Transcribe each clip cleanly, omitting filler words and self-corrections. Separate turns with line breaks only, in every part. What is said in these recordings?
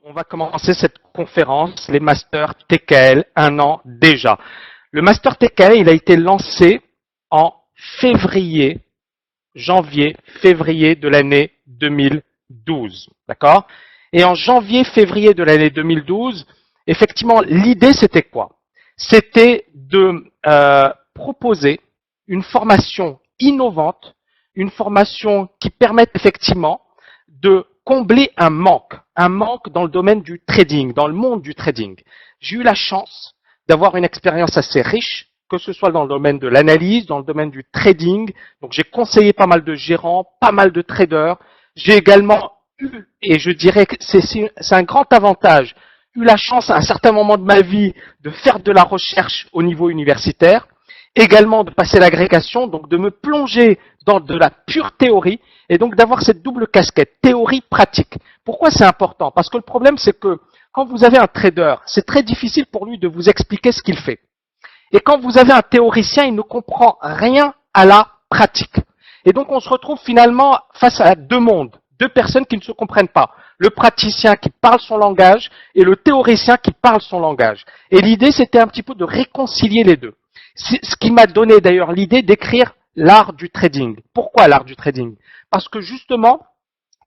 On va commencer cette conférence, les masters TKL, un an déjà. Le master TKL, il a été lancé en février, janvier-février de l'année 2012. D'accord? Et en janvier-février de l'année 2012, effectivement, l'idée c'était quoi? C'était de proposer une formation innovante, une formation qui permette effectivement de combler un manque dans le domaine du trading, dans le monde du trading. J'ai eu la chance d'avoir une expérience assez riche, que ce soit dans le domaine de l'analyse, dans le domaine du trading. Donc j'ai conseillé pas mal de gérants, pas mal de traders. J'ai également eu, et je dirais que c'est un grand avantage, eu la chance à un certain moment de ma vie de faire de la recherche au niveau universitaire, également de passer l'agrégation, donc de me plonger dans de la pure théorie, et donc d'avoir cette double casquette, théorie-pratique. Pourquoi c'est important? Parce que le problème, c'est que quand vous avez un trader, c'est très difficile pour lui de vous expliquer ce qu'il fait. Et quand vous avez un théoricien, il ne comprend rien à la pratique. Et donc on se retrouve finalement face à deux mondes, deux personnes qui ne se comprennent pas. Le praticien qui parle son langage et le théoricien qui parle son langage. Et l'idée, c'était un petit peu de réconcilier les deux. C'est ce qui m'a donné d'ailleurs l'idée d'écrire l'art du trading. Pourquoi l'art du trading? Parce que justement,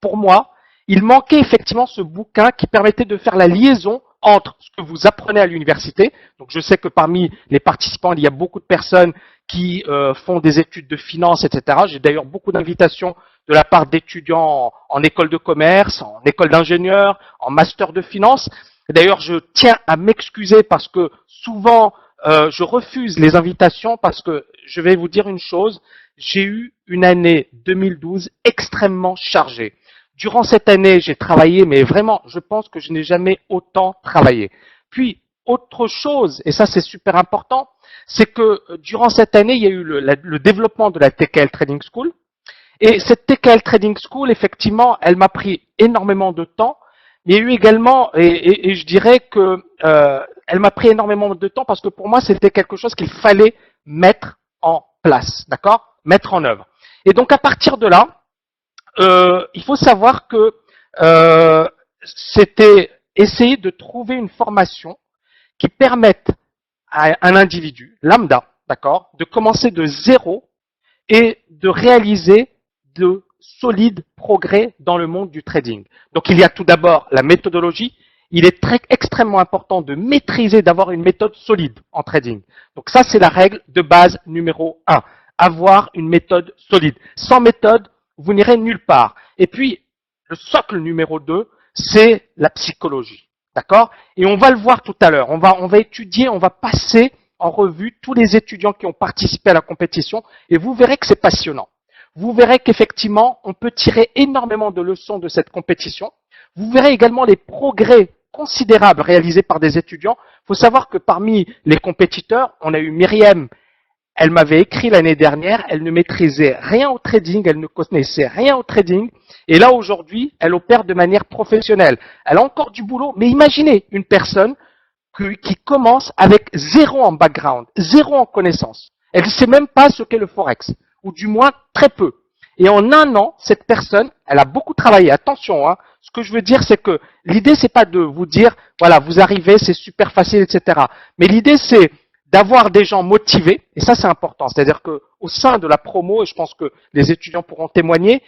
pour moi, il manquait effectivement ce bouquin qui permettait de faire la liaison entre ce que vous apprenez à l'université. Donc je sais que parmi les participants, il y a beaucoup de personnes qui font des études de finance, etc. J'ai d'ailleurs beaucoup d'invitations de la part d'étudiants en école de commerce, en école d'ingénieur, en master de finance. D'ailleurs, je tiens à m'excuser parce que souvent, je refuse les invitations parce que je vais vous dire une chose, j'ai eu une année 2012 extrêmement chargée. Durant cette année, j'ai travaillé, mais vraiment, je pense que je n'ai jamais autant travaillé. Puis, autre chose, et ça c'est super important, c'est que durant cette année, il y a eu le développement de la TKL Trading School. Et cette TKL Trading School, effectivement, elle m'a pris énormément de temps. Mais il y a eu également, et je dirais que elle m'a pris énormément de temps parce que pour moi, c'était quelque chose qu'il fallait mettre en place, d'accord? Mettre en œuvre. Et donc, à partir de là, il faut savoir que c'était essayer de trouver une formation qui permette à un individu, lambda, d'accord, de commencer de zéro et de réaliser de solides progrès dans le monde du trading. Donc il y a tout d'abord la méthodologie. Il est extrêmement important de maîtriser, d'avoir une méthode solide en trading. Donc ça, c'est la règle de base numéro 1. Avoir une méthode solide. Sans méthode, vous n'irez nulle part. Et puis, le socle numéro 2, c'est la psychologie. D'accord? Et on va le voir tout à l'heure. On va étudier, on va passer en revue tous les étudiants qui ont participé à la compétition et vous verrez que c'est passionnant. Vous verrez qu'effectivement, on peut tirer énormément de leçons de cette compétition. Vous verrez également les progrès considérables réalisés par des étudiants. Il faut savoir que parmi les compétiteurs, on a eu Myriam. Elle m'avait écrit l'année dernière, elle ne maîtrisait rien au trading, elle ne connaissait rien au trading. Et là, aujourd'hui, elle opère de manière professionnelle. Elle a encore du boulot, mais imaginez une personne qui commence avec zéro en background, zéro en connaissance. Elle ne sait même pas ce qu'est le Forex, ou du moins très peu. Et en un an, cette personne, elle a beaucoup travaillé. Attention, hein, ce que je veux dire, c'est que l'idée, c'est pas de vous dire, voilà, vous arrivez, c'est super facile, etc. Mais l'idée, c'est d'avoir des gens motivés, et ça, c'est important. C'est-à-dire que au sein de la promo, et je pense que les étudiants pourront témoigner,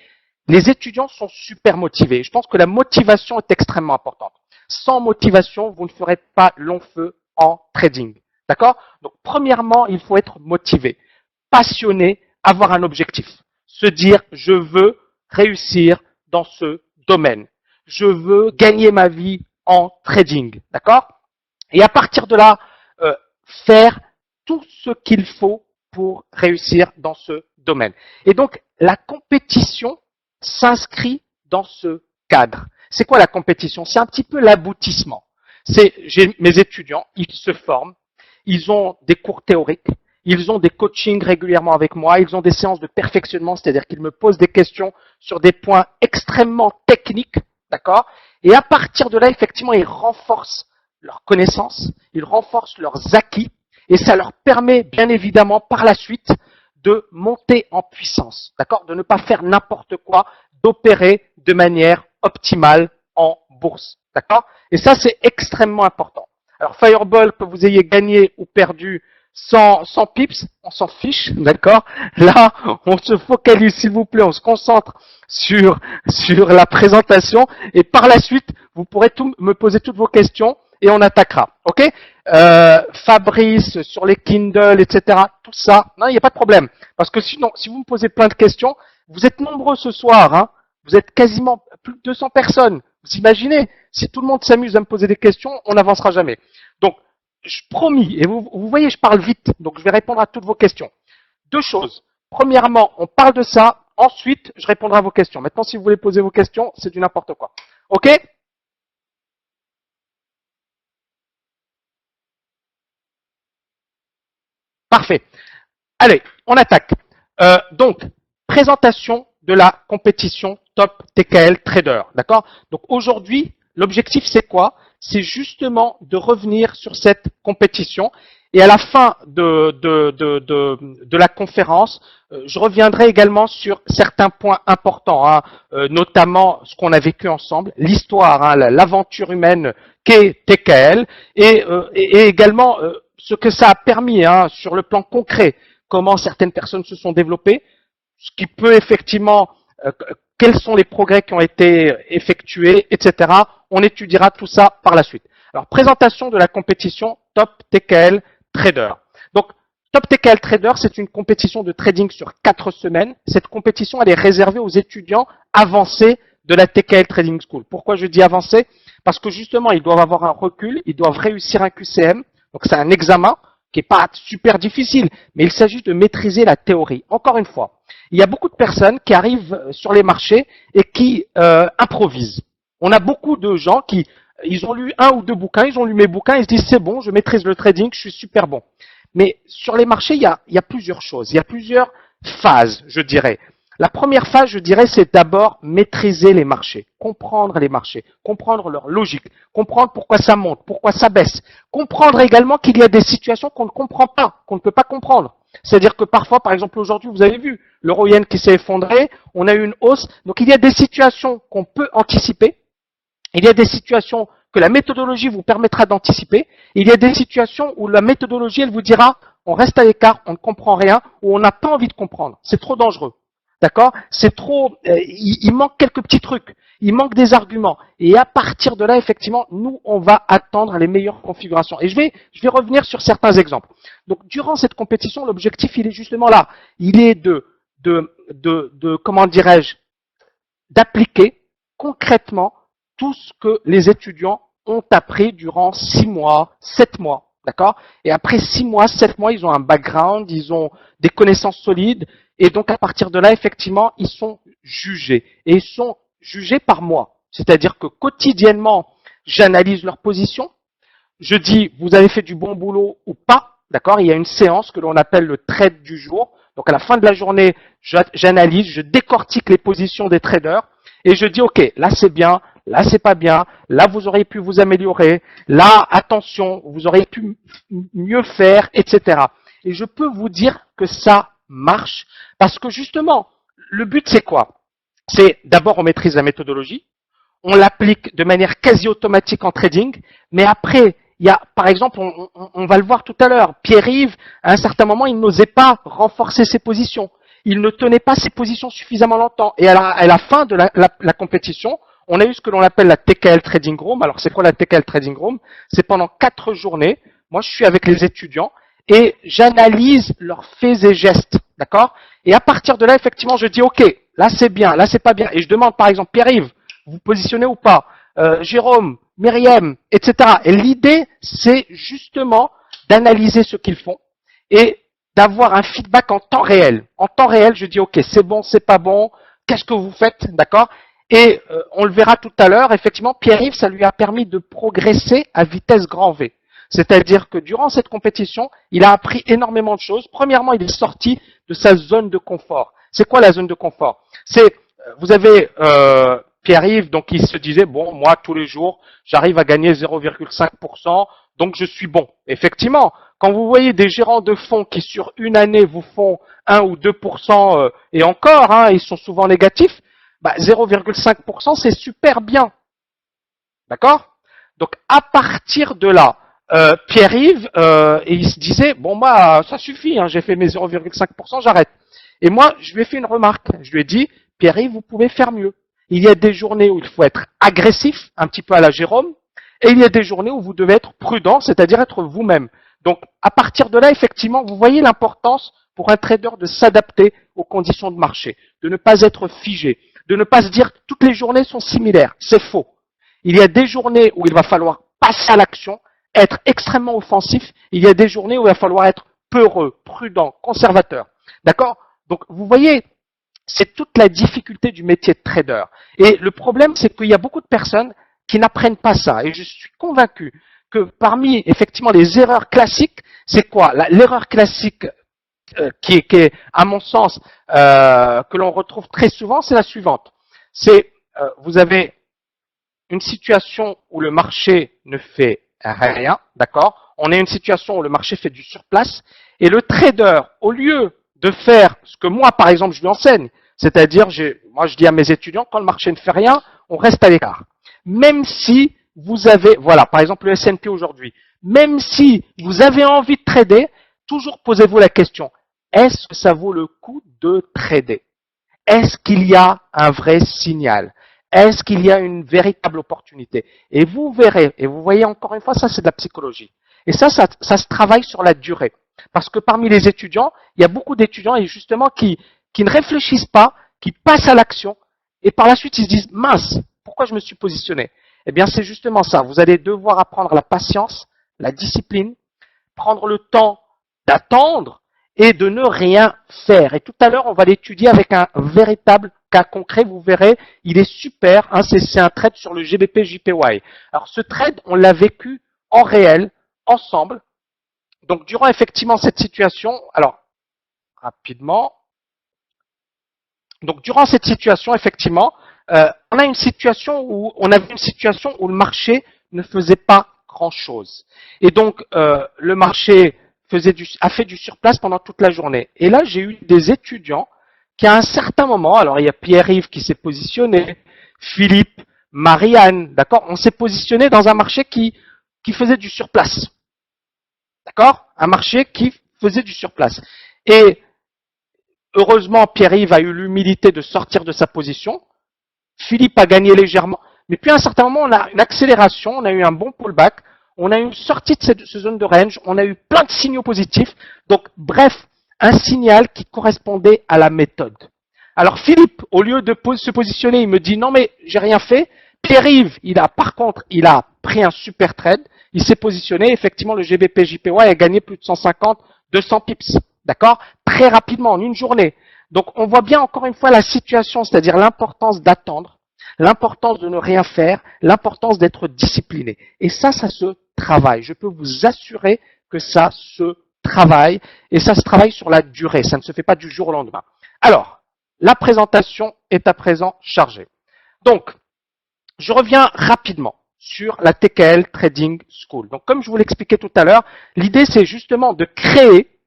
les étudiants sont super motivés. Je pense que la motivation est extrêmement importante. Sans motivation, vous ne ferez pas long feu en trading. D'accord? Donc, premièrement, il faut être motivé, passionné, avoir un objectif. Se dire, je veux réussir dans ce domaine. Je veux gagner ma vie en trading. D'accord? Et à partir de là, faire tout ce qu'il faut pour réussir dans ce domaine. Et donc, la compétition s'inscrit dans ce cadre. C'est quoi la compétition? C'est un petit peu l'aboutissement. J'ai mes étudiants, ils se forment, ils ont des cours théoriques, ils ont des coachings régulièrement avec moi, ils ont des séances de perfectionnement, c'est-à-dire qu'ils me posent des questions sur des points extrêmement techniques, d'accord? Et à partir de là, effectivement, ils renforcent leurs connaissances, ils renforcent leurs acquis, et ça leur permet, bien évidemment, par la suite, de monter en puissance, d'accord? De ne pas faire n'importe quoi, d'opérer de manière optimale en bourse. D'accord? Et ça, c'est extrêmement important. Alors, Fireball, que vous ayez gagné ou perdu 100 pips, on s'en fiche, d'accord? Là, on se focalise, s'il vous plaît, on se concentre sur la présentation et par la suite, vous pourrez me poser toutes vos questions et on attaquera, ok? Fabrice, sur les Kindle, etc., tout ça, non, il n'y a pas de problème. Parce que sinon, si vous me posez plein de questions, vous êtes nombreux ce soir, hein? Vous êtes quasiment plus de 200 personnes. Vous imaginez, si tout le monde s'amuse à me poser des questions, on n'avancera jamais. Donc, je promis, et vous voyez, je parle vite, donc je vais répondre à toutes vos questions. Deux choses. Premièrement, on parle de ça. Ensuite, je répondrai à vos questions. Maintenant, si vous voulez poser vos questions, c'est du n'importe quoi. OK? Parfait. Allez, on attaque. Donc, présentation de la compétition Top TKL Trader. D'accord? Donc aujourd'hui, l'objectif c'est quoi? C'est justement de revenir sur cette compétition. Et à la fin de la conférence, je reviendrai également sur certains points importants, hein, notamment ce qu'on a vécu ensemble, l'histoire, hein, l'aventure humaine qu'est TKL, et également ce que ça a permis, hein, sur le plan concret, comment certaines personnes se sont développées, ce qui peut effectivement, quels sont les progrès qui ont été effectués, etc. On étudiera tout ça par la suite. Alors, présentation de la compétition Top TKL Trader. Donc, Top TKL Trader, c'est une compétition de trading sur 4 semaines. Cette compétition, elle est réservée aux étudiants avancés de la TKL Trading School. Pourquoi je dis avancés? Parce que justement, ils doivent avoir un recul, ils doivent réussir un QCM. Donc, c'est un examen qui n'est pas super difficile, mais il s'agit de maîtriser la théorie. Encore une fois, il y a beaucoup de personnes qui arrivent sur les marchés et qui improvisent. On a beaucoup de gens qui, ils ont lu un ou deux bouquins, ils ont lu mes bouquins, ils se disent c'est bon, je maîtrise le trading, je suis super bon. Mais sur les marchés, il y a plusieurs choses, il y a plusieurs phases, je dirais. La première phase, je dirais, c'est d'abord maîtriser les marchés, comprendre leur logique, comprendre pourquoi ça monte, pourquoi ça baisse, comprendre également qu'il y a des situations qu'on ne comprend pas, qu'on ne peut pas comprendre. C'est-à-dire que parfois, par exemple aujourd'hui, vous avez vu l'euro yen qui s'est effondré, on a eu une hausse, donc il y a des situations qu'on peut anticiper, il y a des situations que la méthodologie vous permettra d'anticiper, il y a des situations où la méthodologie, elle vous dira, on reste à l'écart, on ne comprend rien, ou on n'a pas envie de comprendre, c'est trop dangereux. D'accord? C'est trop, il manque quelques petits trucs, il manque des arguments. Et à partir de là, effectivement, nous, on va attendre les meilleures configurations. Et je vais revenir sur certains exemples. Donc, durant cette compétition, l'objectif, il est justement là. Il est comment dirais-je, d'appliquer concrètement tout ce que les étudiants ont appris durant 6 mois, 7 mois. D'accord? Et après 6 mois, 7 mois, ils ont un background, ils ont des connaissances solides. Et donc, à partir de là, effectivement, ils sont jugés. Et ils sont jugés par moi. C'est-à-dire que quotidiennement, j'analyse leur position. Je dis, vous avez fait du bon boulot ou pas. D'accord? Il y a une séance que l'on appelle le trade du jour. Donc, à la fin de la journée, j'analyse, je décortique les positions des traders. Et je dis, OK, là c'est bien, là c'est pas bien, là vous auriez pu vous améliorer, là attention, vous auriez pu mieux faire, etc. Et je peux vous dire que ça marche parce que justement, le but c'est quoi? C'est d'abord on maîtrise la méthodologie, on l'applique de manière quasi automatique en trading, mais après, il y a, par exemple, on va le voir tout à l'heure, Pierre-Yves, à un certain moment, il n'osait pas renforcer ses positions. Il ne tenait pas ses positions suffisamment longtemps. Et à la fin de la compétition, on a eu ce que l'on appelle la TKL Trading Room. Alors, c'est quoi la TKL Trading Room? C'est pendant 4 journées. Moi, je suis avec les étudiants et j'analyse leurs faits et gestes. D'accord? Et à partir de là, effectivement, je dis, OK, là, c'est bien, là, c'est pas bien. Et je demande, par exemple, Pierre-Yves, vous positionnez ou pas? Jérôme, Myriam, etc. Et l'idée, c'est justement d'analyser ce qu'ils font et d'avoir un feedback en temps réel. En temps réel, je dis, OK, c'est bon, c'est pas bon, qu'est-ce que vous faites, d'accord? Et on le verra tout à l'heure, effectivement, Pierre-Yves, ça lui a permis de progresser à vitesse grand V. C'est-à-dire que durant cette compétition, il a appris énormément de choses. Premièrement, il est sorti de sa zone de confort. C'est quoi la zone de confort? C'est, vous avez Pierre-Yves, donc il se disait, bon, moi, tous les jours, j'arrive à gagner 0,5%, donc je suis bon. Effectivement, quand vous voyez des gérants de fonds qui, sur une année, vous font 1 ou 2%, et encore, hein, ils sont souvent négatifs, bah, 0,5%, c'est super bien. D'accord? Donc, à partir de là, Pierre-Yves, et il se disait, bon, bah, ça suffit, hein, j'ai fait mes 0,5%, j'arrête. Et moi, je lui ai fait une remarque. Je lui ai dit, Pierre-Yves, vous pouvez faire mieux. Il y a des journées où il faut être agressif, un petit peu à la Jérôme, et il y a des journées où vous devez être prudent, c'est-à-dire être vous-même. Donc, à partir de là, effectivement, vous voyez l'importance pour un trader de s'adapter aux conditions de marché, de ne pas être figé, de ne pas se dire toutes les journées sont similaires. C'est faux. Il y a des journées où il va falloir passer à l'action, être extrêmement offensif. Il y a des journées où il va falloir être peureux, prudent, conservateur. D'accord? Donc, vous voyez, c'est toute la difficulté du métier de trader. Et le problème, c'est qu'il y a beaucoup de personnes qui n'apprennent pas ça. Et je suis convaincu que parmi, effectivement, les erreurs classiques, c'est quoi? L'erreur classique qui est, à mon sens, que l'on retrouve très souvent, c'est la suivante. C'est, vous avez une situation où le marché ne fait rien, d'accord? On a une situation où le marché fait du surplace, et le trader, au lieu de faire ce que moi, par exemple, je lui enseigne, c'est-à-dire, moi, je dis à mes étudiants, quand le marché ne fait rien, on reste à l'écart. Même si vous avez, voilà, par exemple, le S&P aujourd'hui, même si vous avez envie de trader, toujours posez-vous la question, est-ce que ça vaut le coup de trader? Est-ce qu'il y a un vrai signal? Est-ce qu'il y a une véritable opportunité? Et vous verrez, et vous voyez encore une fois, ça c'est de la psychologie. Et ça se travaille sur la durée. Parce que parmi les étudiants, il y a beaucoup d'étudiants et justement qui ne réfléchissent pas, qui passent à l'action, et par la suite ils se disent, mince, pourquoi je me suis positionné? Eh bien c'est justement ça, vous allez devoir apprendre la patience, la discipline, prendre le temps d'attendre et de ne rien faire. Et tout à l'heure, on va l'étudier avec un véritable cas concret. Vous verrez, il est super. Hein, c'est un trade sur le GBP JPY. Alors ce trade, on l'a vécu en réel, ensemble. Donc durant effectivement cette situation, alors rapidement, donc durant cette situation, effectivement, on avait une situation où le marché ne faisait pas grand-chose. Et donc le marché a fait du surplace pendant toute la journée. Et là, j'ai eu des étudiants qui, à un certain moment, alors il y a Pierre-Yves qui s'est positionné, Philippe, Marianne, d'accord, on s'est positionné dans un marché qui faisait du surplace. D'accord? Un marché qui faisait du surplace. Et heureusement, Pierre-Yves a eu l'humilité de sortir de sa position. Philippe a gagné légèrement. Mais puis à un certain moment, on a une accélération, on a eu un bon pullback, on a eu une sortie de cette zone de range, on a eu plein de signaux positifs. Donc, bref, un signal qui correspondait à la méthode. Alors Philippe, au lieu de se positionner, il me dit non mais j'ai rien fait. Pierre-Yves, par contre, il a pris un super trade, il s'est positionné, effectivement le GBP JPY a gagné plus de 150, 200 pips, d'accord? Très rapidement, en une journée. Donc on voit bien encore une fois la situation, c'est-à-dire l'importance d'attendre, l'importance de ne rien faire, l'importance d'être discipliné. Et ça se travaille. Je peux vous assurer que ça se travaille, et ça se travaille sur la durée, ça ne se fait pas du jour au lendemain. Alors, la présentation est à présent chargée. Donc, je reviens rapidement sur la TKL Trading School. Donc, comme je vous l'expliquais tout à l'heure, l'idée c'est justement de créer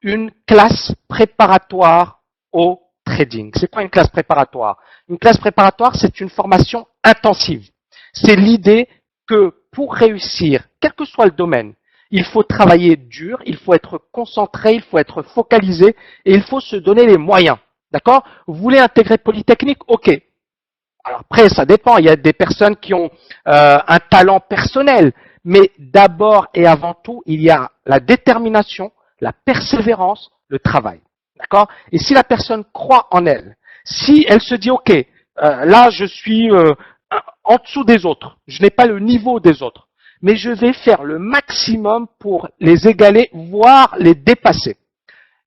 une classe préparatoire au trading. C'est quoi une classe préparatoire? Une classe préparatoire, c'est une formation intensive. C'est l'idée que pour réussir, quel que soit le domaine, il faut travailler dur, il faut être concentré, il faut être focalisé et il faut se donner les moyens. D'accord? Vous voulez intégrer Polytechnique? Ok. Alors après, ça dépend. Il y a des personnes qui ont un talent personnel. Mais d'abord et avant tout, il y a la détermination, la persévérance, le travail. D'accord? Et si la personne croit en elle, si elle se dit, OK, là, je suis en dessous des autres, je n'ai pas le niveau des autres, mais je vais faire le maximum pour les égaler, voire les dépasser.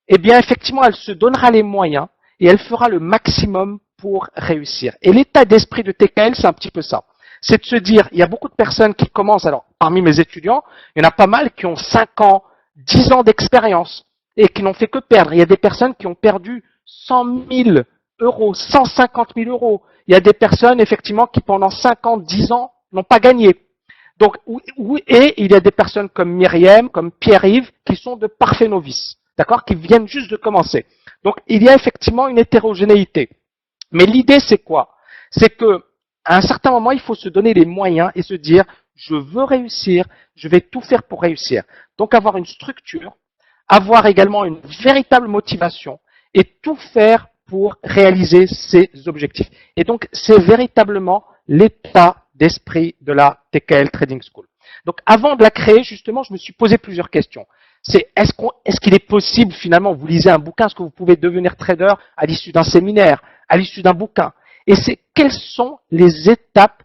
Eh bien, effectivement, elle se donnera les moyens et elle fera le maximum pour réussir. Et l'état d'esprit de TKL, c'est un petit peu ça. C'est de se dire, il y a beaucoup de personnes qui commencent, alors parmi mes étudiants, il y en a pas mal qui ont 5 ans, 10 ans d'expérience et qui n'ont fait que perdre. Il y a des personnes qui ont perdu 100 000 euros, 150 000 euros. Il y a des personnes, effectivement, qui pendant 5 ans, 10 ans, n'ont pas gagné. Donc, et il y a des personnes comme Myriam, comme Pierre-Yves, qui sont de parfaits novices. D'accord? Qui viennent juste de commencer. Donc, il y a effectivement une hétérogénéité. Mais l'idée, c'est quoi? C'est que à un certain moment, il faut se donner les moyens et se dire, je veux réussir, je vais tout faire pour réussir. Donc avoir une structure, avoir également une véritable motivation et tout faire pour réaliser ses objectifs. Et donc, c'est véritablement l'état d'esprit de la TKL Trading School. Donc, avant de la créer, justement, je me suis posé plusieurs questions. C'est est-ce qu'il est possible, finalement, vous lisez un bouquin, est-ce que vous pouvez devenir trader à l'issue d'un séminaire, à l'issue d'un bouquin? Et c'est quelles sont les étapes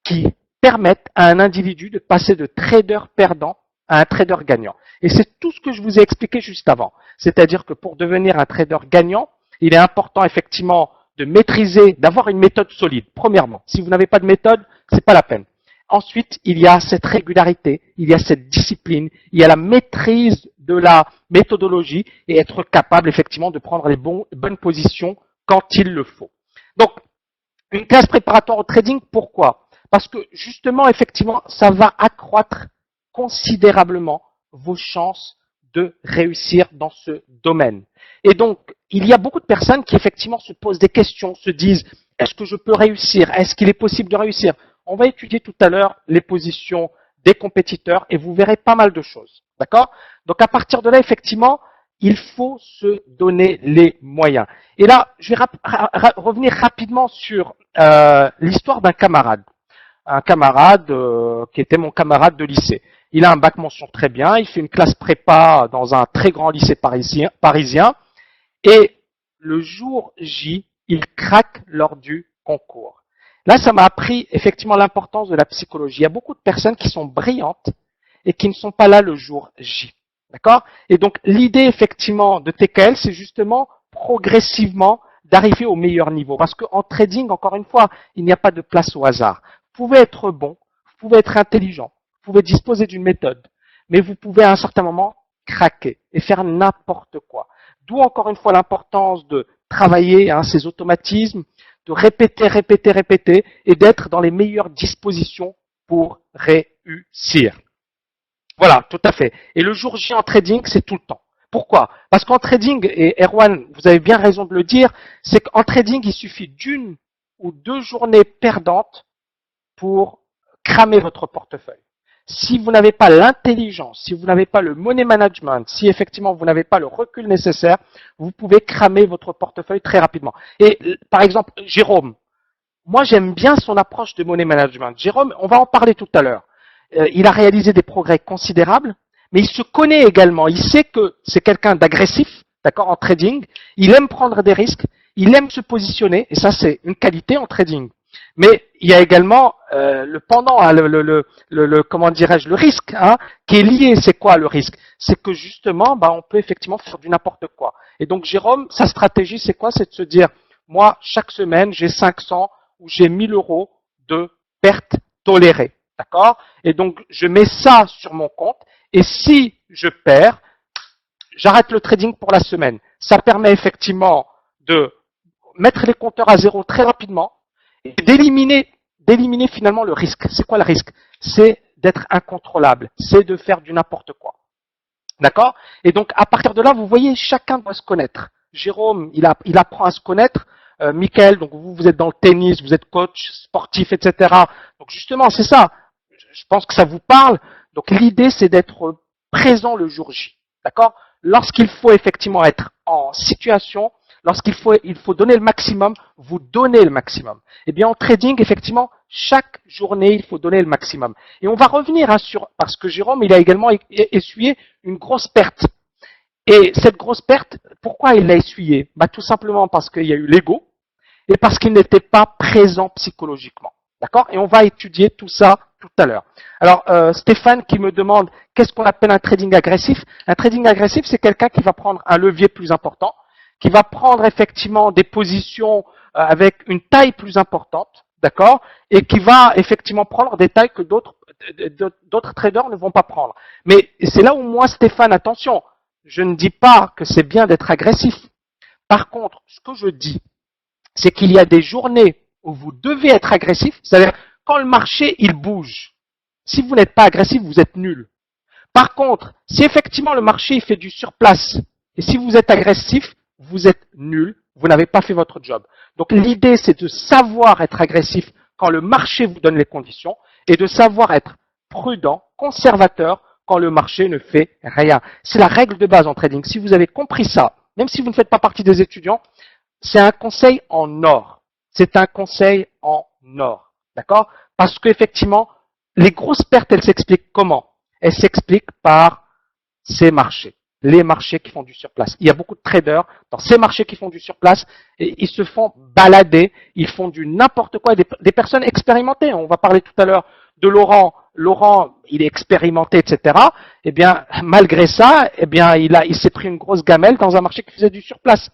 qui permettent à un individu de passer de trader perdant à un trader gagnant. Et c'est tout ce que je vous ai expliqué juste avant. C'est-à-dire que pour devenir un trader gagnant, il est important effectivement de maîtriser, d'avoir une méthode solide. Premièrement, si vous n'avez pas de méthode, c'est pas la peine. Ensuite, il y a cette régularité, il y a cette discipline, il y a la maîtrise de la méthodologie et être capable effectivement de prendre les bonnes positions quand il le faut. Donc, une classe préparatoire au trading, pourquoi? Parce que justement, effectivement, ça va accroître considérablement vos chances de réussir dans ce domaine. Et donc, il y a beaucoup de personnes qui effectivement se posent des questions, se disent, est-ce que je peux réussir? Est-ce qu'il est possible de réussir? On va étudier tout à l'heure les positions des compétiteurs et vous verrez pas mal de choses. D'accord? Donc, à partir de là, effectivement, il faut se donner les moyens. Et là, je vais revenir rapidement sur l'histoire d'un camarade. Un camarade qui était mon camarade de lycée. Il a un bac mention très bien, il fait une classe prépa dans un très grand lycée parisien et le jour J, il craque lors du concours. Là, ça m'a appris effectivement l'importance de la psychologie. Il y a beaucoup de personnes qui sont brillantes et qui ne sont pas là le jour J. D'accord? Et donc, l'idée effectivement de TKL, c'est justement progressivement d'arriver au meilleur niveau. Parce qu'en trading, encore une fois, il n'y a pas de place au hasard. Vous pouvez être bon, vous pouvez être intelligent, vous pouvez disposer d'une méthode, mais vous pouvez à un certain moment craquer et faire n'importe quoi. D'où encore une fois l'importance de travailler ces automatismes, de répéter et d'être dans les meilleures dispositions pour réussir. Voilà, tout à fait. Et le jour J en trading, c'est tout le temps. Pourquoi? Parce qu'en trading, et Erwan, vous avez bien raison de le dire, c'est qu'en trading, il suffit d'une ou deux journées perdantes pour cramer votre portefeuille. Si vous n'avez pas l'intelligence, si vous n'avez pas le money management, si effectivement vous n'avez pas le recul nécessaire, vous pouvez cramer votre portefeuille très rapidement. Et par exemple, Jérôme, moi j'aime bien son approche de money management. Jérôme, on va en parler tout à l'heure. Il a réalisé des progrès considérables, mais il se connaît également. Il sait que c'est quelqu'un d'agressif, d'accord, en trading. Il aime prendre des risques, il aime se positionner, et ça c'est une qualité en trading. Mais il y a également le pendant, hein, comment dirais-je, le risque, hein, qui est lié. C'est quoi le risque? C'est que justement, on peut effectivement faire du n'importe quoi. Et donc Jérôme, sa stratégie, c'est quoi? C'est de se dire, moi, chaque semaine, j'ai 500 ou j'ai 1000 euros de pertes tolérées. D'accord? Et donc, je mets ça sur mon compte. Et si je perds, j'arrête le trading pour la semaine. Ça permet effectivement de mettre les compteurs à zéro très rapidement et d'éliminer finalement le risque. C'est quoi le risque? C'est d'être incontrôlable. C'est de faire du n'importe quoi. D'accord? Et donc, à partir de là, vous voyez, chacun doit se connaître. Jérôme, il apprend à se connaître. Michael, donc vous êtes dans le tennis, vous êtes coach sportif, etc. Donc justement, c'est ça. Je pense que ça vous parle. Donc l'idée, c'est d'être présent le jour J. D'accord? Lorsqu'il faut effectivement être en situation, il faut donner le maximum, vous donnez le maximum. Eh bien, en trading, effectivement, chaque journée, il faut donner le maximum. Et on va revenir parce que Jérôme, il a également essuyé une grosse perte. Et cette grosse perte, pourquoi il l'a essuyée? Tout simplement parce qu'il y a eu l'ego et parce qu'il n'était pas présent psychologiquement. D'accord? Et on va étudier tout ça tout à l'heure. Alors, Stéphane qui me demande qu'est-ce qu'on appelle un trading agressif? Un trading agressif, c'est quelqu'un qui va prendre un levier plus important, qui va prendre effectivement des positions avec une taille plus importante, d'accord? Et qui va effectivement prendre des tailles que d'autres traders ne vont pas prendre. Mais c'est là où moi, Stéphane, attention, je ne dis pas que c'est bien d'être agressif. Par contre, ce que je dis, c'est qu'il y a des journées où vous devez être agressif, c'est-à-dire quand le marché, il bouge. Si vous n'êtes pas agressif, vous êtes nul. Par contre, si effectivement le marché il fait du surplace, et si vous êtes agressif, vous êtes nul, vous n'avez pas fait votre job. Donc l'idée, c'est de savoir être agressif quand le marché vous donne les conditions et de savoir être prudent, conservateur quand le marché ne fait rien. C'est la règle de base en trading. Si vous avez compris ça, même si vous ne faites pas partie des étudiants, c'est un conseil en or. C'est un conseil en or. D'accord? Parce qu'effectivement, les grosses pertes, elles s'expliquent comment? Elles s'expliquent par ces marchés. Les marchés qui font du surplace. Il y a beaucoup de traders dans ces marchés qui font du surplace et ils se font balader, ils font du n'importe quoi. Des personnes expérimentées. On va parler tout à l'heure de Laurent. Laurent, il est expérimenté, etc. Eh bien, malgré ça, eh bien, il s'est pris une grosse gamelle dans un marché qui faisait du surplace.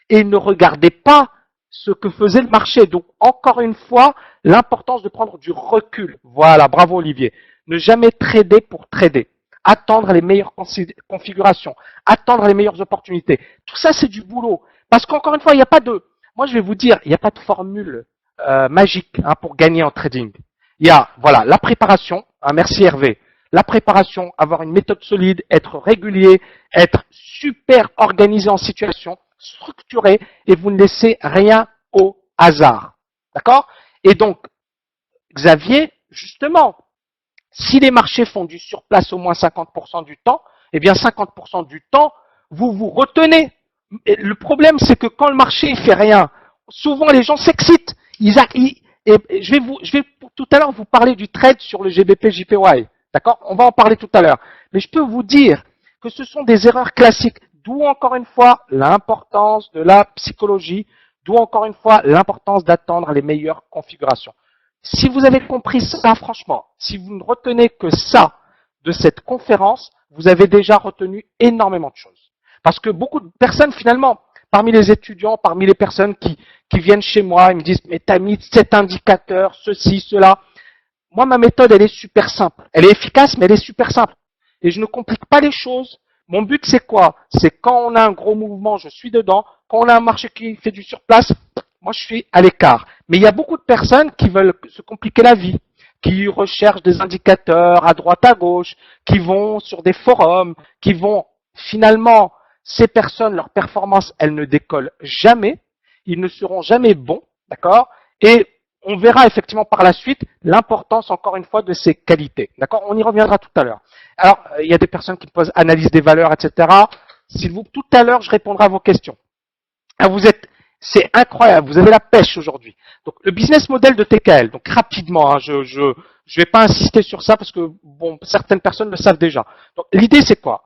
Et il ne regardait pas ce que faisait le marché. Donc, encore une fois, l'importance de prendre du recul. Voilà, bravo Olivier. Ne jamais trader pour trader. Attendre les meilleures configurations, attendre les meilleures opportunités. Tout ça, c'est du boulot. Parce qu'encore une fois, il n'y a pas de... Moi, je vais vous dire, il n'y a pas de formule magique pour gagner en trading. Il y a, voilà, la préparation. Merci Hervé. La préparation, avoir une méthode solide, être régulier, être super organisé en situation, structuré, et vous ne laissez rien au hasard. D'accord? Et donc, Xavier, justement, si les marchés font du surplace au moins 50% du temps, eh bien 50% du temps, vous vous retenez. Et le problème, c'est que quand le marché ne fait rien, souvent les gens s'excitent. Je vais tout à l'heure vous parler du trade sur le GBP JPY. D'accord? On va en parler tout à l'heure. Mais je peux vous dire que ce sont des erreurs classiques. D'où encore une fois l'importance de la psychologie, d'où encore une fois l'importance d'attendre les meilleures configurations. Si vous avez compris ça, franchement, si vous ne retenez que ça de cette conférence, vous avez déjà retenu énormément de choses. Parce que beaucoup de personnes, finalement, parmi les étudiants, parmi les personnes qui viennent chez moi, ils me disent, mais t'as mis cet indicateur, ceci, cela. Moi, ma méthode, elle est super simple. Elle est efficace, mais elle est super simple. Et je ne complique pas les choses. Mon but, c'est quoi? C'est quand on a un gros mouvement, je suis dedans. Quand on a un marché qui fait du surplace, moi, je suis à l'écart. Mais il y a beaucoup de personnes qui veulent se compliquer la vie, qui recherchent des indicateurs à droite, à gauche, qui vont sur des forums, qui vont finalement, ces personnes, leur performance, elles ne décollent jamais. Ils ne seront jamais bons, d'accord? Et on verra effectivement par la suite l'importance, encore une fois, de ces qualités. D'accord? On y reviendra tout à l'heure. Alors, il y a des personnes qui me posent analyse des valeurs, etc. Tout à l'heure, je répondrai à vos questions. Alors, c'est incroyable, vous avez la pêche aujourd'hui. Donc, le business model de TKL, donc rapidement, je vais pas insister sur ça parce que, bon, certaines personnes le savent déjà. Donc, l'idée, c'est quoi?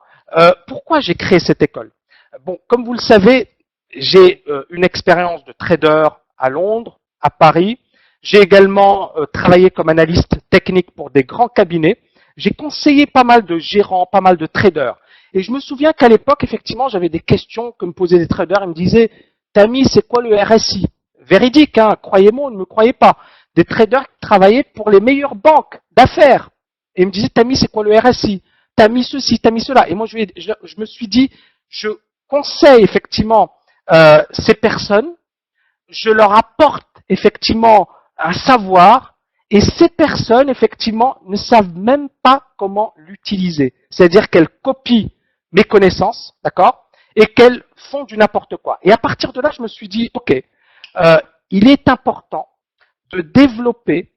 Pourquoi j'ai créé cette école? Bon, comme vous le savez, j'ai une expérience de trader à Londres, à Paris. J'ai également travaillé comme analyste technique pour des grands cabinets. J'ai conseillé pas mal de gérants, pas mal de traders. Et je me souviens qu'à l'époque, effectivement, j'avais des questions que me posaient des traders. Ils me disaient, Tami, c'est quoi le RSI? Véridique, hein, croyez-moi, ne me croyez pas. Des traders qui travaillaient pour les meilleures banques d'affaires. Et ils me disaient, Tami, c'est quoi le RSI? T'as mis ceci, t'as mis cela. Et moi, je me suis dit, je conseille effectivement ces personnes, je leur apporte effectivement un savoir, et ces personnes, effectivement, ne savent même pas comment l'utiliser. C'est-à-dire qu'elles copient mes connaissances, d'accord, et qu'elles font du n'importe quoi. Et à partir de là, je me suis dit, ok, il est important de développer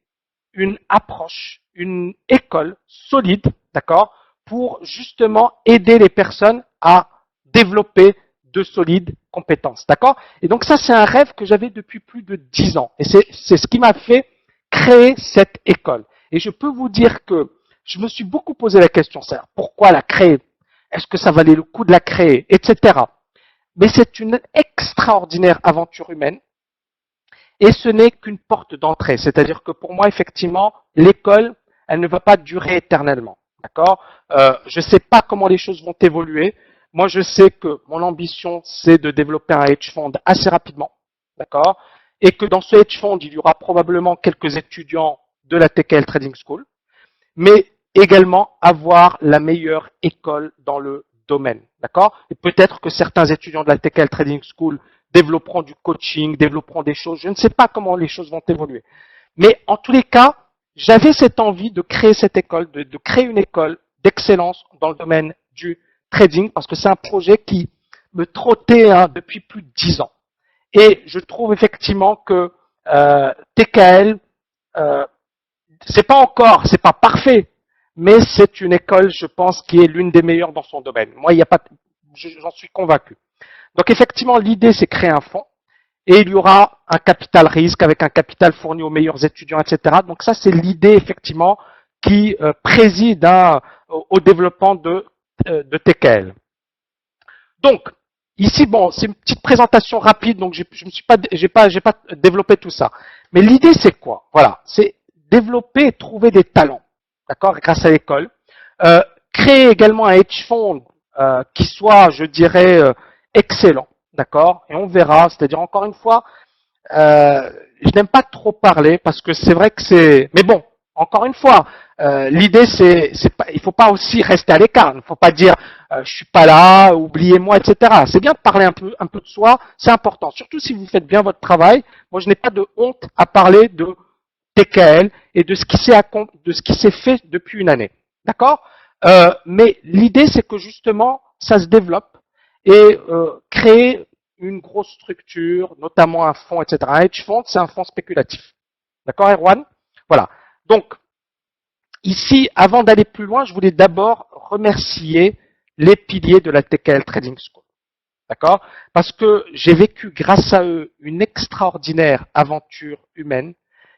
une approche, une école solide, d'accord, pour justement aider les personnes à développer de solides compétences, d'accord? Et donc ça, c'est un rêve que j'avais depuis plus de 10 ans. Et c'est ce qui m'a fait créer cette école. Et je peux vous dire que je me suis beaucoup posé la question, c'est pourquoi la créer? Est-ce que ça valait le coup de la créer? Etc. Mais c'est une extraordinaire aventure humaine. Et ce n'est qu'une porte d'entrée. C'est-à-dire que pour moi, effectivement, l'école, elle ne va pas durer éternellement. D'accord? Je ne sais pas comment les choses vont évoluer. Moi, je sais que mon ambition, c'est de développer un hedge fund assez rapidement. D'accord? Et que dans ce hedge fund, il y aura probablement quelques étudiants de la TKL Trading School, mais également avoir la meilleure école dans le domaine. D'accord? Et peut-être que certains étudiants de la TKL Trading School développeront du coaching, développeront des choses. Je ne sais pas comment les choses vont évoluer. Mais en tous les cas, j'avais cette envie de créer cette école, de créer une école d'excellence dans le domaine du trading, parce que c'est un projet qui me trottait depuis plus de 10 ans. Et je trouve effectivement que TKL euh, c'est pas parfait, mais c'est une école, je pense, qui est l'une des meilleures dans son domaine. Moi, il y a pas, j'en suis convaincu. Donc effectivement, l'idée, c'est créer un fonds et il y aura un capital risque avec un capital fourni aux meilleurs étudiants, etc. Donc ça, c'est l'idée effectivement qui préside au développement de TKL. Donc ici, bon, c'est une petite présentation rapide, donc j'ai pas développé tout ça. Mais l'idée, c'est quoi? Voilà, c'est développer et trouver des talents, d'accord, grâce à l'école. Euh, Créer également un hedge fund qui soit, je dirais, excellent, d'accord. Et on verra, c'est-à-dire encore une fois, je n'aime pas trop parler parce que c'est vrai que c'est. Mais bon, encore une fois, l'idée c'est pas, il faut pas aussi rester à l'écart. Il ne faut pas dire je suis pas là, oubliez-moi, etc. C'est bien de parler un peu de soi, c'est important. Surtout si vous faites bien votre travail. Moi, je n'ai pas de honte à parler de TKL et de ce qui s'est fait depuis une année. D'accord. Mais l'idée c'est que justement ça se développe et créer une grosse structure, notamment un fonds, etc. Un hedge fund, c'est un fonds spéculatif. D'accord, Erwan? Voilà. Donc, ici, avant d'aller plus loin, je voulais d'abord remercier les piliers de la TKL Trading School. D'accord? Parce que j'ai vécu grâce à eux une extraordinaire aventure humaine.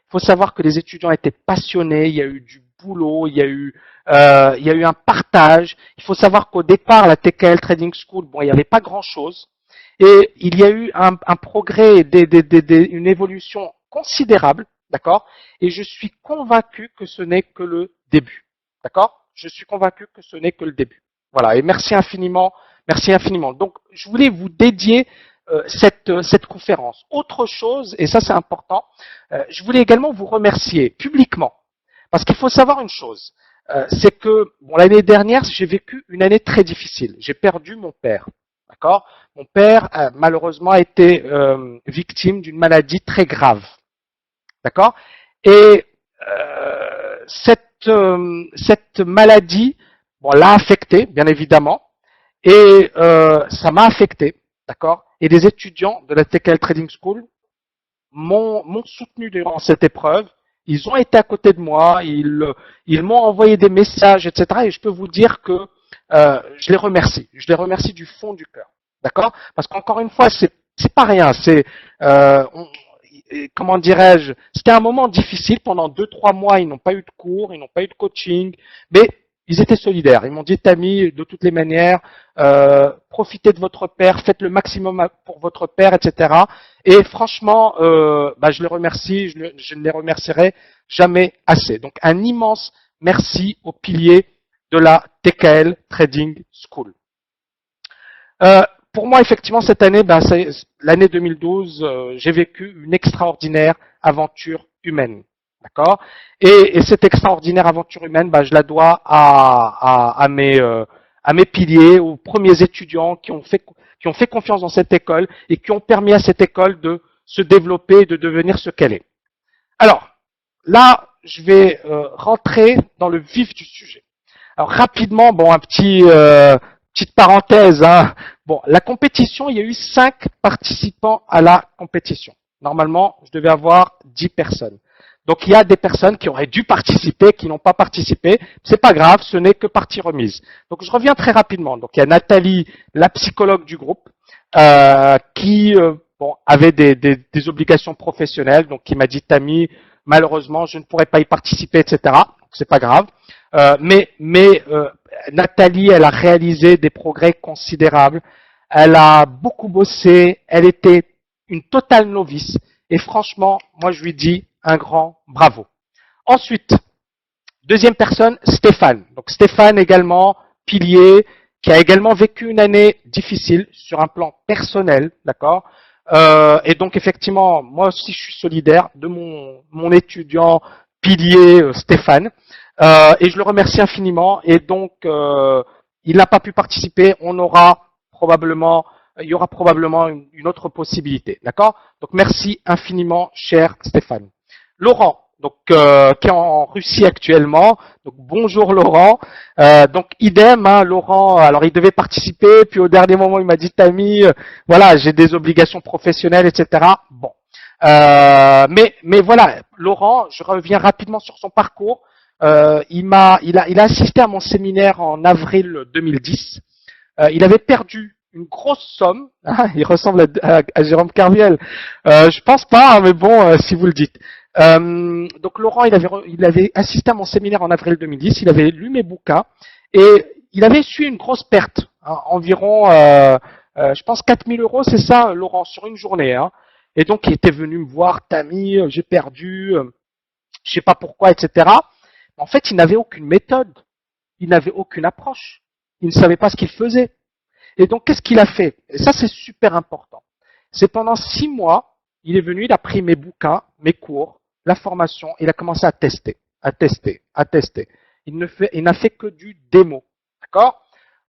Il faut savoir que les étudiants étaient passionnés, il y a eu du boulot, il y a eu un partage. Il faut savoir qu'au départ, la TKL Trading School, bon, il n'y avait pas grand-chose. Et il y a eu un progrès, une évolution considérable, d'accord? Et je suis convaincu que ce n'est que le début, d'accord? Je suis convaincu que ce n'est que le début. Voilà, et merci infiniment, merci infiniment. Donc, je voulais vous dédier cette conférence. Autre chose, et ça c'est important, je voulais également vous remercier publiquement, parce qu'il faut savoir une chose, c'est que bon, l'année dernière, j'ai vécu une année très difficile. J'ai perdu mon père. D'accord. Mon père, malheureusement, a été victime d'une maladie très grave. D'accord. Et cette maladie, bon, l'a affecté, bien évidemment, et ça m'a affecté. D'accord. Et les étudiants de la TKL Trading School m'ont soutenu durant cette épreuve. Ils ont été à côté de moi, ils m'ont envoyé des messages, etc. Et je peux vous dire que je les remercie. Je les remercie du fond du cœur. D'accord? Parce qu'encore une fois, c'est pas rien. C'est comment dirais-je? C'était un moment difficile. Pendant 2-3 mois, ils n'ont pas eu de cours, ils n'ont pas eu de coaching, mais ils étaient solidaires. Ils m'ont dit, Tammy, de toutes les manières, profitez de votre père, faites le maximum pour votre père, etc. Et franchement, je les remercie, je ne les remercierai jamais assez. Donc un immense merci aux piliers de la TKL Trading School. Pour moi, effectivement, cette année, l'année 2012, j'ai vécu une extraordinaire aventure humaine. D'accord. Et cette extraordinaire aventure humaine, je la dois à mes piliers, aux premiers étudiants qui ont fait confiance dans cette école et qui ont permis à cette école de se développer et de devenir ce qu'elle est. Alors, là, je vais rentrer dans le vif du sujet. Alors rapidement, bon, petite parenthèse. Hein. Bon, la compétition, il y a eu 5 participants à la compétition. Normalement, je devais avoir 10 personnes. Donc il y a des personnes qui auraient dû participer, qui n'ont pas participé. C'est pas grave, ce n'est que partie remise. Donc je reviens très rapidement. Donc il y a Nathalie, la psychologue du groupe, qui avait des obligations professionnelles, donc qui m'a dit Tammy, malheureusement, je ne pourrais pas y participer, etc. Donc c'est pas grave. Mais Nathalie, elle a réalisé des progrès considérables. Elle a beaucoup bossé. Elle était une totale novice. Et franchement, moi, je lui dis un grand bravo. Ensuite, deuxième personne, Stéphane. Donc Stéphane également, pilier, qui a également vécu une année difficile sur un plan personnel, d'accord. Et donc effectivement, moi aussi, je suis solidaire de mon étudiant pilier Stéphane. Et je le remercie infiniment. Et donc, il n'a pas pu participer. Il y aura probablement une autre possibilité. D'accord? Donc, merci infiniment, cher Stéphane. Laurent, donc qui est en Russie actuellement. Donc, bonjour Laurent. Donc, idem, hein, Laurent. Alors, il devait participer. Puis, au dernier moment, il m'a dit, Tammy, voilà, j'ai des obligations professionnelles, etc. Bon. Mais voilà, Laurent, je reviens rapidement sur son parcours. Il a assisté à mon séminaire en avril 2010. Il avait perdu une grosse somme. Ah, il ressemble à Jérôme Carviel. Je pense pas, hein, mais bon, si vous le dites. Donc Laurent, il avait assisté à mon séminaire en avril 2010. Il avait lu mes bouquins et il avait su une grosse perte, hein, environ, je pense 4000 euros, c'est ça, Laurent, sur une journée. Hein. Et donc il était venu me voir, Tammy, j'ai perdu, je sais pas pourquoi, etc. En fait, il n'avait aucune méthode, il n'avait aucune approche, il ne savait pas ce qu'il faisait. Et donc, qu'est-ce qu'il a fait? Et ça, c'est super important. C'est pendant 6 mois, il est venu, il a pris mes bouquins, mes cours, la formation, il a commencé à tester, à tester, à tester. Il n'a fait que du démo. D'accord?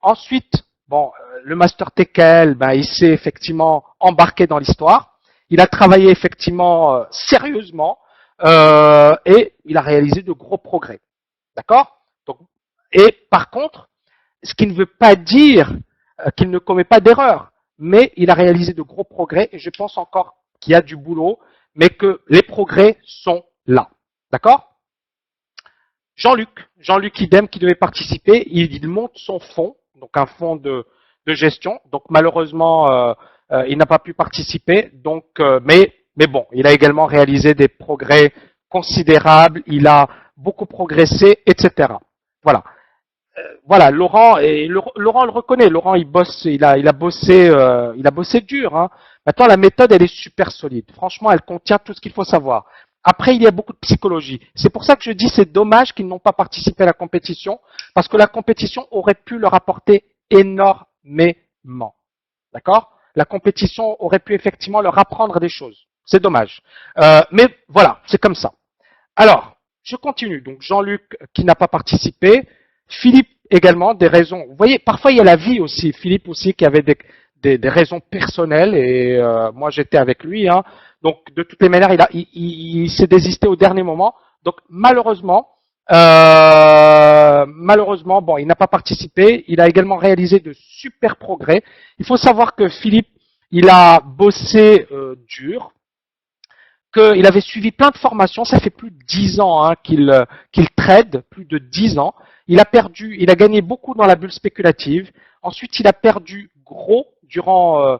Ensuite, bon, le Master TKL, ben, il s'est effectivement embarqué dans l'histoire. Il a travaillé effectivement sérieusement et il a réalisé de gros progrès. D'accord? Donc, et par contre, ce qui ne veut pas dire qu'il ne commet pas d'erreur, mais il a réalisé de gros progrès et je pense encore qu'il y a du boulot, mais que les progrès sont là. D'accord? Jean-Luc Idem qui devait participer, il monte son fonds, donc un fonds de gestion. Donc malheureusement, il n'a pas pu participer. Donc, mais bon, il a également réalisé des progrès considérables. Il a beaucoup progressé, etc. Voilà. Voilà, Laurent Laurent le reconnaît. Laurent, il bosse, il a bossé dur. Hein. Maintenant, la méthode, elle est super solide. Franchement, elle contient tout ce qu'il faut savoir. Après, il y a beaucoup de psychologie. C'est pour ça que je dis c'est dommage qu'ils n'ont pas participé à la compétition, parce que la compétition aurait pu leur apporter énormément. D'accord? La compétition aurait pu effectivement leur apprendre des choses. C'est dommage. Mais voilà, c'est comme ça. Alors, je continue. Donc, Jean-Luc qui n'a pas participé. Philippe également, des raisons. Vous voyez, parfois il y a la vie aussi. Philippe aussi qui avait des raisons personnelles et moi j'étais avec lui. Hein. Donc, de toutes les manières, il s'est désisté au dernier moment. Donc, malheureusement, bon, il n'a pas participé. Il a également réalisé de super progrès. Il faut savoir que Philippe, il a bossé dur, qu'il avait suivi plein de formations. Ça fait plus de 10 ans hein, qu'il trade, plus de 10 ans. Il a gagné beaucoup dans la bulle spéculative. Ensuite, il a perdu gros durant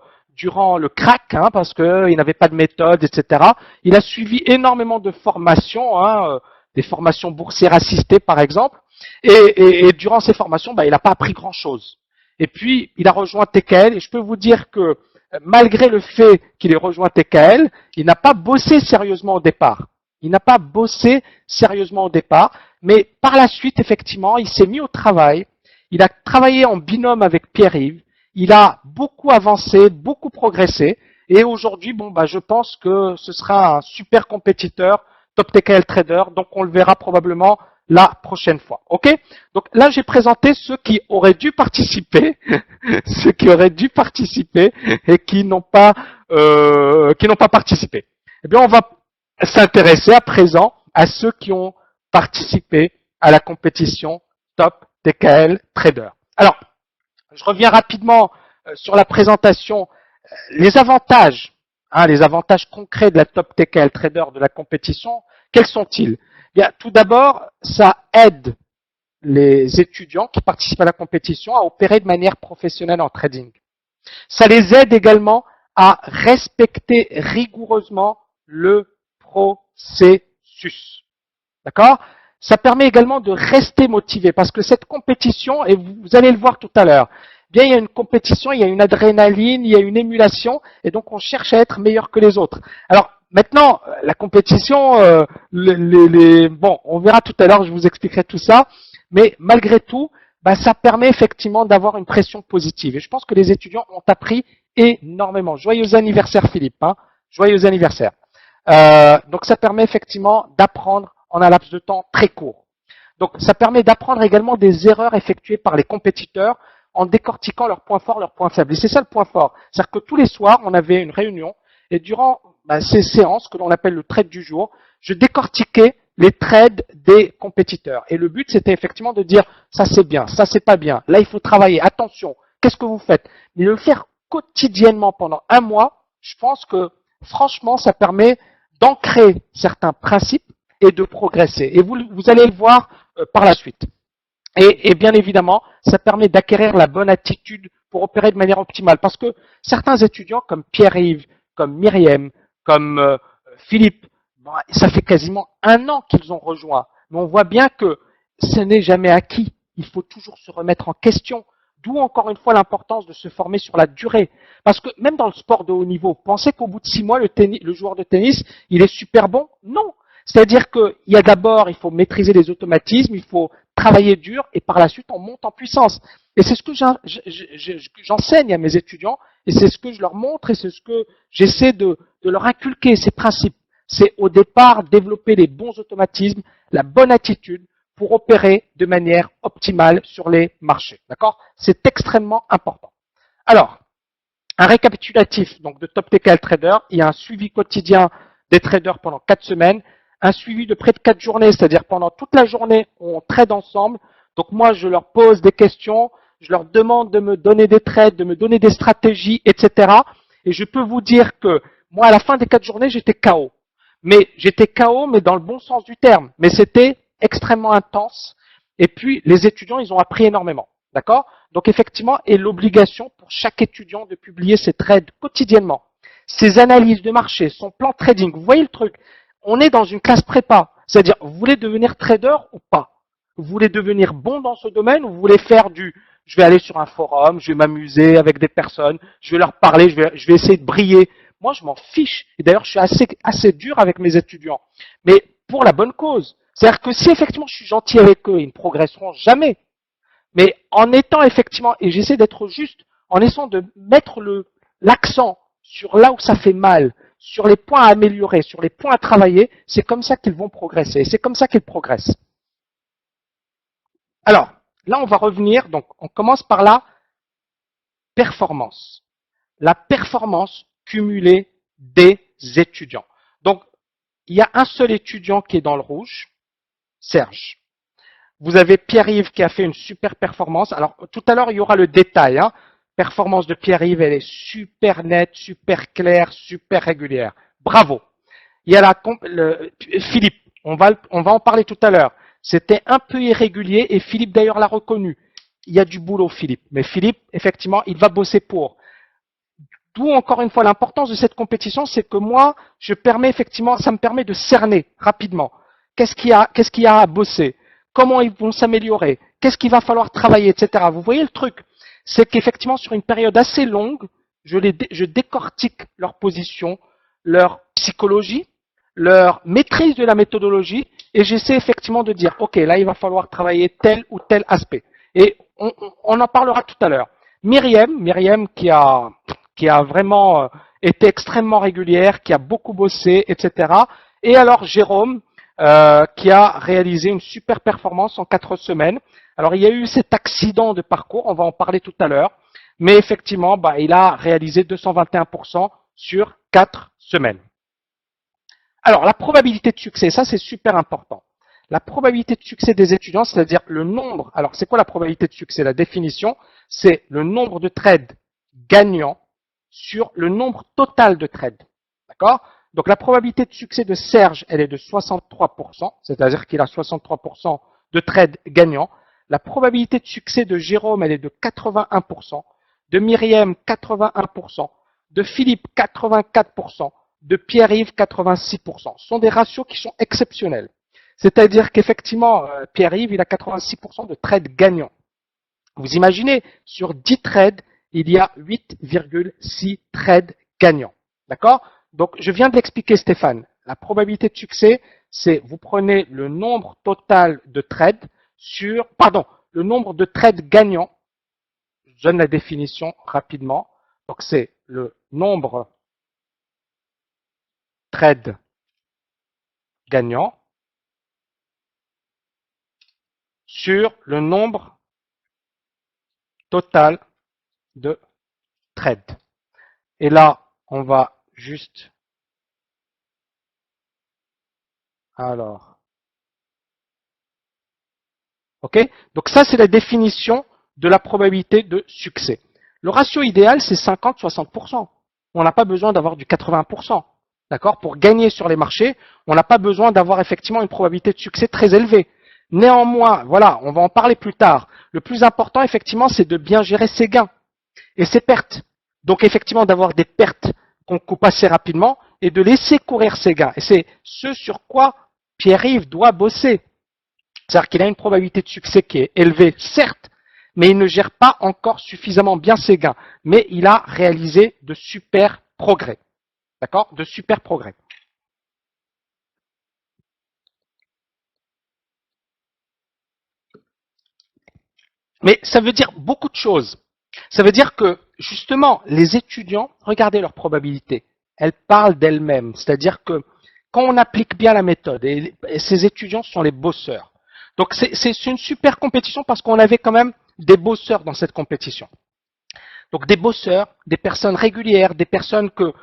le crack, hein, parce qu'il n'avait pas de méthode, etc. Il a suivi énormément de formations, hein, des formations boursières assistées, par exemple. Et durant ces formations, il n'a pas appris grand-chose. Et puis, il a rejoint TKL. Et je peux vous dire que malgré le fait qu'il ait rejoint TKL, il n'a pas bossé sérieusement au départ. Il n'a pas bossé sérieusement au départ, mais par la suite, effectivement, il s'est mis au travail. Il a travaillé en binôme avec Pierre-Yves. Il a beaucoup avancé, beaucoup progressé. Et aujourd'hui, je pense que ce sera un super compétiteur, top TKL trader. Donc, on le verra probablement la prochaine fois. Ok? Donc là, j'ai présenté ceux qui auraient dû participer, ceux qui auraient dû participer et qui n'ont pas participé. Eh bien, on va s'intéresser à présent à ceux qui ont participé à la compétition Top TKL Trader. Alors, je reviens rapidement sur la présentation. Les avantages concrets de la Top TKL Trader de la compétition, quels sont-ils? Bien, tout d'abord, ça aide les étudiants qui participent à la compétition à opérer de manière professionnelle en trading. Ça les aide également à respecter rigoureusement le processus. D'accord? Ça permet également de rester motivé parce que cette compétition, et vous allez le voir tout à l'heure, bien il y a une compétition, il y a une adrénaline, il y a une émulation et donc on cherche à être meilleur que les autres. Alors maintenant, la compétition, bon, on verra tout à l'heure, je vous expliquerai tout ça, mais malgré tout, ça permet effectivement d'avoir une pression positive. Et je pense que les étudiants ont appris énormément. Joyeux anniversaire Philippe, hein, joyeux anniversaire. Donc ça permet effectivement d'apprendre en un laps de temps très court. Donc ça permet d'apprendre également des erreurs effectuées par les compétiteurs en décortiquant leurs points forts, leurs points faibles. Et c'est ça le point fort. C'est-à-dire que tous les soirs, on avait une réunion et durant ces séances que l'on appelle le trade du jour, je décortiquais les trades des compétiteurs. Et le but, c'était effectivement de dire ça c'est bien, ça c'est pas bien, là il faut travailler, attention, qu'est-ce que vous faites? Mais le faire quotidiennement pendant un mois, je pense que franchement, ça permet d'ancrer certains principes et de progresser. Et vous allez le voir par la suite. Et bien évidemment, ça permet d'acquérir la bonne attitude pour opérer de manière optimale. Parce que certains étudiants, comme Pierre-Yves, comme Myriam, comme Philippe, ça fait quasiment 1 an qu'ils ont rejoint. Mais on voit bien que ce n'est jamais acquis. Il faut toujours se remettre en question. D'où encore une fois l'importance de se former sur la durée. Parce que même dans le sport de haut niveau, pensez qu'au bout de 6 mois, le joueur de tennis, il est super bon? Non. C'est-à-dire qu'il y a d'abord, il faut maîtriser les automatismes, il faut travailler dur et par la suite on monte en puissance. Et c'est ce que j'enseigne à mes étudiants et c'est ce que je leur montre et c'est ce que j'essaie de leur inculquer, ces principes. C'est au départ développer les bons automatismes, la bonne attitude pour opérer de manière optimale sur les marchés. D'accord? C'est extrêmement important. Alors, un récapitulatif donc de Top TKL Trader, il y a un suivi quotidien des traders pendant 4 semaines, un suivi de près de 4 journées, c'est-à-dire pendant toute la journée, on trade ensemble. Donc moi, je leur pose des questions, je leur demande de me donner des trades, de me donner des stratégies, etc. Et je peux vous dire que moi, à la fin des 4 journées, j'étais KO. Mais j'étais KO, mais dans le bon sens du terme. Mais c'était extrêmement intense. Et puis, les étudiants, ils ont appris énormément. D'accord? Donc, effectivement, et l'obligation pour chaque étudiant de publier ses trades quotidiennement, ses analyses de marché, son plan de trading. Vous voyez le truc? On est dans une classe prépa. C'est-à-dire, vous voulez devenir trader ou pas? Vous voulez devenir bon dans ce domaine ou vous voulez faire je vais aller sur un forum, je vais m'amuser avec des personnes, je vais leur parler, je vais essayer de briller. Moi, je m'en fiche. Et d'ailleurs, je suis assez dur avec mes étudiants. Mais pour la bonne cause. C'est-à-dire que si effectivement je suis gentil avec eux, ils ne progresseront jamais. Mais en étant effectivement, et j'essaie d'être juste, en essayant de mettre l'accent sur là où ça fait mal, sur les points à améliorer, sur les points à travailler, c'est comme ça qu'ils vont progresser. Et c'est comme ça qu'ils progressent. Alors, là, on va revenir, donc on commence par la performance. La performance cumulée des étudiants. Donc, il y a un seul étudiant qui est dans le rouge, Serge. Vous avez Pierre-Yves qui a fait une super performance. Alors, tout à l'heure, il y aura le détail. Performance de Pierre-Yves, elle est super nette, super claire, super régulière. Bravo. Il y a Philippe, on va en parler tout à l'heure. C'était un peu irrégulier et Philippe d'ailleurs l'a reconnu. Il y a du boulot, Philippe. Mais Philippe, effectivement, il va bosser pour. D'où encore une fois l'importance de cette compétition, c'est que moi, ça me permet de cerner rapidement. Qu'est-ce qu'il y a à bosser? Comment ils vont s'améliorer? Qu'est-ce qu'il va falloir travailler, etc. Vous voyez le truc? C'est qu'effectivement, sur une période assez longue, je décortique leur position, leur psychologie, leur maîtrise de la méthodologie, et j'essaie effectivement de dire, ok, là, il va falloir travailler tel ou tel aspect. Et on en parlera tout à l'heure. Myriam qui a vraiment été extrêmement régulière, qui a beaucoup bossé, etc. Et alors Jérôme, qui a réalisé une super performance en 4 semaines. Alors il y a eu cet accident de parcours, on va en parler tout à l'heure, mais effectivement, il a réalisé 221% sur 4 semaines. Alors la probabilité de succès, ça c'est super important. La probabilité de succès des étudiants, c'est-à-dire le nombre, alors c'est quoi la probabilité de succès? La définition, c'est le nombre de trades gagnants sur le nombre total de trades. D'accord? Donc la probabilité de succès de Serge, elle est de 63%, c'est-à-dire qu'il a 63% de trades gagnants. La probabilité de succès de Jérôme, elle est de 81%, de Myriam 81%, de Philippe 84%, de Pierre-Yves 86%. Ce sont des ratios qui sont exceptionnels. C'est-à-dire qu'effectivement, Pierre-Yves, il a 86% de trades gagnants. Vous imaginez, sur 10 trades, il y a 8,6 trades gagnants. D'accord? Donc, je viens de l'expliquer, Stéphane. La probabilité de succès, c'est vous prenez le nombre total de trades le nombre de trades gagnants. Je donne la définition rapidement. Donc, c'est le nombre de trades gagnants sur le nombre total de trades. Et là, on va juste... Alors... Ok? Donc ça, c'est la définition de la probabilité de succès. Le ratio idéal, c'est 50-60%. on n'a pas besoin d'avoir du 80%. D'accord? Pour gagner sur les marchés, on n'a pas besoin d'avoir effectivement une probabilité de succès très élevée. Néanmoins, voilà, on va en parler plus tard. Le plus important, effectivement, c'est de bien gérer ses gains et ses pertes. Donc, effectivement, d'avoir des pertes qu'on coupe assez rapidement et de laisser courir ses gains. Et c'est ce sur quoi Pierre-Yves doit bosser. C'est-à-dire qu'il a une probabilité de succès qui est élevée, certes, mais il ne gère pas encore suffisamment bien ses gains. Mais il a réalisé de super progrès. D'accord? De super progrès. Mais ça veut dire beaucoup de choses. Ça veut dire que, justement, les étudiants, regardez leurs probabilités. Elles parlent d'elles-mêmes. C'est-à-dire que quand on applique bien la méthode, et ces étudiants sont les bosseurs. Donc c'est une super compétition parce qu'on avait quand même des bosseurs dans cette compétition. Donc des bosseurs, des personnes régulières, des personnes que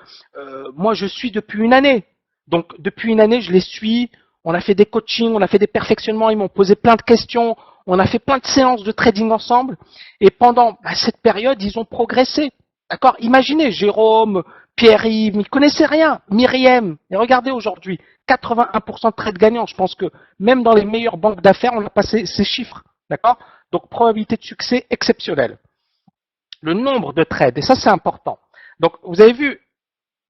moi je suis depuis une année. Donc depuis une année, je les suis. On a fait des coachings, on a fait des perfectionnements, ils m'ont posé plein de questions, on a fait plein de séances de trading ensemble. Et pendant cette période, ils ont progressé. D'accord? Imaginez Jérôme, Pierre-Yves, ils ne connaissaient rien. Myriam, et regardez aujourd'hui, 81% de trades gagnants. Je pense que même dans les meilleures banques d'affaires, on a passé ces chiffres. D'accord? Donc probabilité de succès exceptionnelle. Le nombre de trades, et ça c'est important. Donc vous avez vu,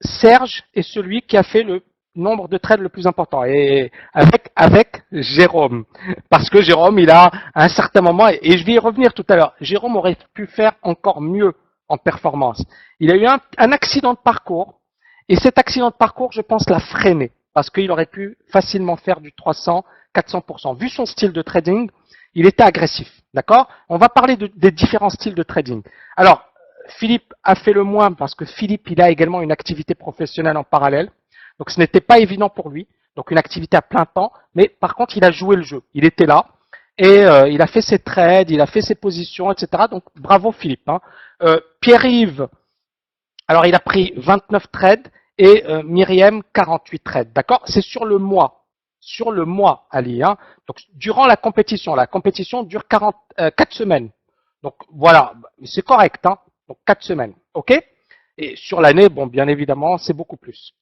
Serge est celui qui a fait le nombre de trades le plus important, et avec Jérôme, parce que Jérôme, il a à un certain moment, et je vais y revenir tout à l'heure, Jérôme aurait pu faire encore mieux en performance. Il a eu un accident de parcours, et cet accident de parcours, je pense, l'a freiné, parce qu'il aurait pu facilement faire du 300, 400%. Vu son style de trading, il était agressif, d'accord? On va parler des différents styles de trading. Alors, Philippe a fait le moins parce que Philippe, il a également une activité professionnelle en parallèle. Donc ce n'était pas évident pour lui. Donc une activité à plein temps. Mais par contre, il a joué le jeu. Il était là. Et il a fait ses trades, il a fait ses positions, etc. Donc bravo Philippe. Hein. Pierre-Yves, alors il a pris 29 trades et Myriam 48 trades. D'accord? C'est sur le mois. Sur le mois, Ali. Hein. Donc durant la compétition dure 4 semaines. Donc voilà, c'est correct. Hein. Donc 4 semaines. OK? Et sur l'année, bon, bien évidemment, c'est beaucoup plus.